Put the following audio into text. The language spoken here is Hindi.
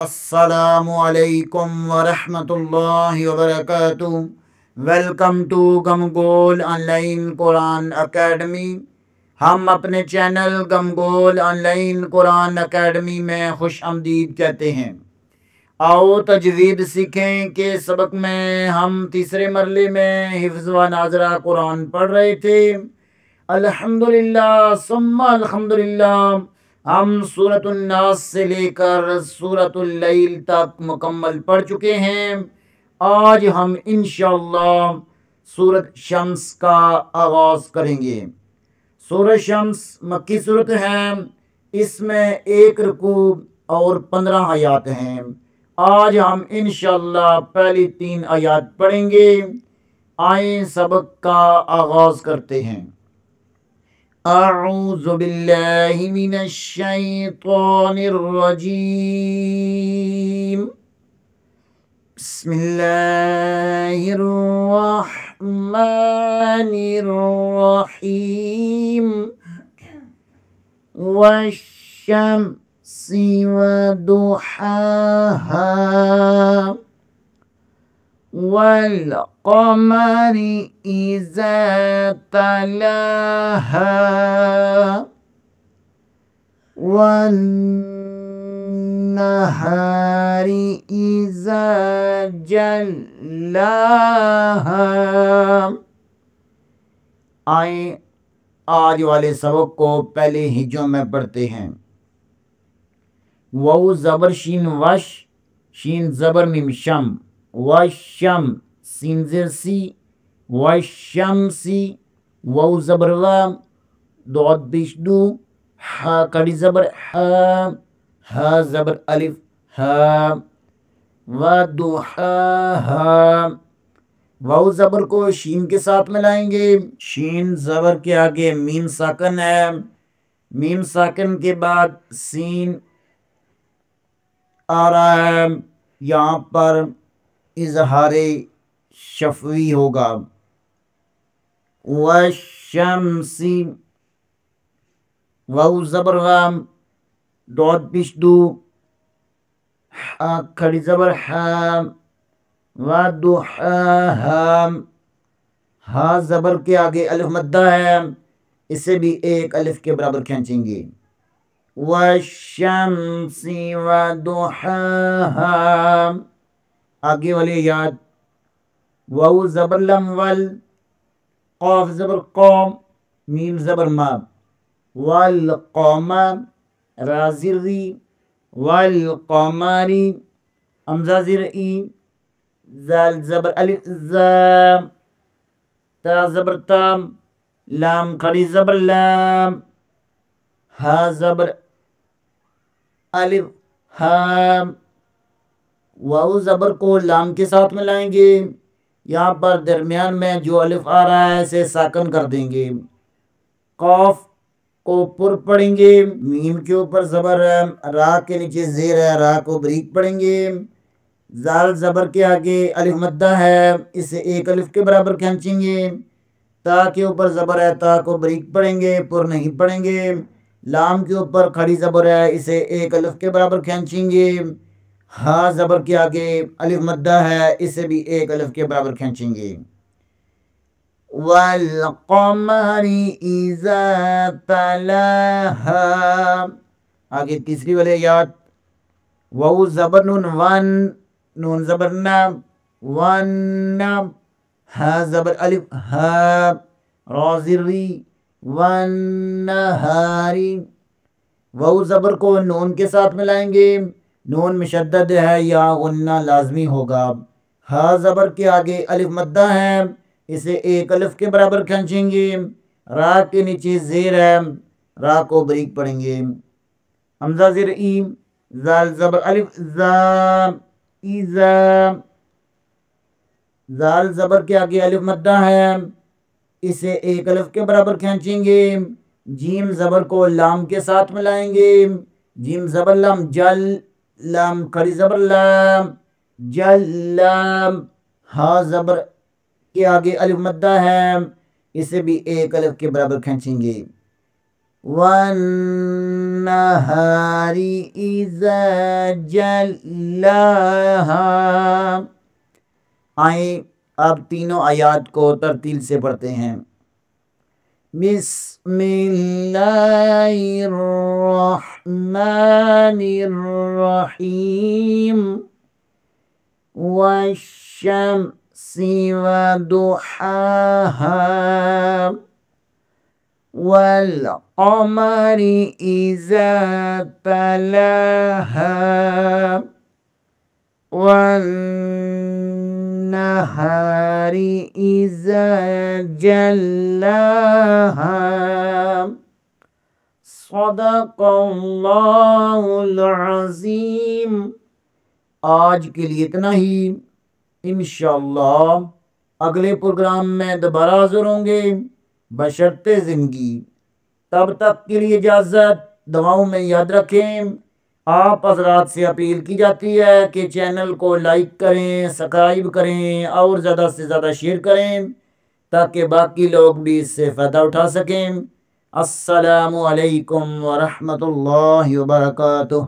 अस्सलामुअलैकुम वरहमतुल्लाहि वबरकातुहू। Welcome to Gamgol online Quran academy. हम अपने channel Gamgol online Quran academy में खुश आमदीद कहते हैं। आओ तजवीद सीखें के सबक में हम तीसरे मरले में हिफ्ज़ व नाज़रा कुरान पढ़ रहे थे। अल्हम्दुलिल्लाह सुम्मा अल्हम्दुलिल्लाह हम सूरतुन नास से लेकर सूरतुल लैल तक मुकम्मल पढ़ चुके हैं। आज हम इंशाअल्लाह सूरत शम्स का आगाज़ करेंगे। सूरत शम्स मक्की सूरत है। इसमें एक रुकू और 15 आयात हैं। आज हम इंशाअल्लाह पहली 3 आयात पढ़ेंगे। आए सबक का आगाज़ करते हैं। अऊज़ु बिल्लाहि मिनश शैतानिर रजीम। बिस्मिल्लाहिर रहमानिर रहीम। वश्शम्सि वदुहाहा वल क़मरि इज़ा तलाहा वन नहारि इज़ा जल्लाहा। आए आज वाले सबक को पहले हिज्जों में पढ़ते हैं। वाउ ज़बर शीन वश, शीन ज़बर मीम शम, वशम सीन ज़ेर सी, वशमसी वाउ ज़बर व, दौद पेश दू, हा कड़ी ज़बर हा ज़बर अलिफ हा, व दुहा। वाउ ज़बर को शीन के साथ मिलाएंगे। शीन ज़बर के आगे मीम साकन है। मीम साकन के बाद सीन आ रहा है। यहाँ पर इज़हारे शफ़वी होगा। वशम्सी वाउ ज़बर व, दौद पेश दू, हा खड़ी ज़बर हा, व दुहा। हा ज़बर के आगे अलिफ मद्दा है। इसे भी एक अलिफ के बराबर खींचेंगे। वशम्सी व दुहाहा। आगे वाले याद वाउ ज़बर लम वल, क़ाफ ज़बर क़ौम, मीम ज़बर मा, वल क़ौम राज़िरी, वल क़मरी हमज़ा ज़ेर ई, ज़ाल ज़बर अलिफ ज़ा, ता ज़बर ताम, लाम खड़ी ज़बर लाम, हा ज़बर अलिफ हा। वाउ ज़बर को लाम के साथ मिलाएंगे। यहाँ पर दरमियान में जो अलिफ आ रहा है इसे साकन कर देंगे। कौफ को पुर पढ़ेंगे। मीम के ऊपर ज़बर है, रा के नीचे ज़ेर है, रा को बरीक पढ़ेंगे। ज़ाल ज़बर के आगे अलिफ मद्दा है, इसे एक अलिफ के बराबर खींचेंगे। ता के ऊपर ज़बर है, ता को बरीक पढ़ेंगे, पुर नहीं पढ़ेंगे। लाम के ऊपर खड़ी ज़बर है, इसे एक अलिफ के बराबर खींचेंगे। हा ज़बर के आगे अलिफ मद्दा है, इसे भी एक अलिफ के बराबर खींचेंगे। वल क़मरि इज़ा तलाहा। आगे तीसरी वाले याद वाउ ज़बर नून वन, नून ज़बर ना, वन, हा ज़बर अलिफ हा, रा ज़िर्री, वन नहारी। वाउ ज़बर को नून के साथ मिलाएंगे। नून मुशद्दद है या गुन्ना लाजमी होगा। हा ज़बर के आगे अलिफ मद्दा है, इसे एक अलिफ के बराबर खींचेंगे। रा के नीचे ज़ेर है, रा को बरीक पढ़ेंगे। हमज़ा ज़ेर ई, ज़ाल ज़बर अलिफ ज़ा, इज़ा। ज़ाल ज़बर के आगे अलिफ मद्दा है, इसे एक अलिफ के बराबर खींचेंगे। जीम ज़बर को लाम के साथ मिलाएंगे। जीम ज़बर लाम जल, लाम खड़ी ज़बर लाम, जल लाम। हा ज़बर के आगे अलिफ मद्दा है, इसे भी एक अलिफ के बराबर खींचेंगे। वन्नहारी इज़ा जल्लाहा। आए अब तीनों आयात को तरतील से पढ़ते हैं। बिस्मिल्लाहिर्रहमानिर्रहीम वश्शम्सि वदुहाहा वल्क़मरि इज़ा तलाहा वन्नहारि इज़ा जल्लाहा। सदक़ल्लाहुल अज़ीम। आज के लिए इतना ही। इंशाअल्लाह अगले प्रोग्राम में दोबारा हाज़िर होंगे बशर्ते ज़िंदगी। तब तक के लिए इजाज़त। दुआओं में याद रखें। आप हज़रात से अपील की जाती है कि चैनल को लाइक करें, सब्सक्राइब करें और ज़्यादा से ज़्यादा शेयर करें ताकि बाकी लोग भी इससे फ़ायदा उठा सकें। अस्सलामु अलैकुम व रहमतुल्लाहि व बरकातुहू।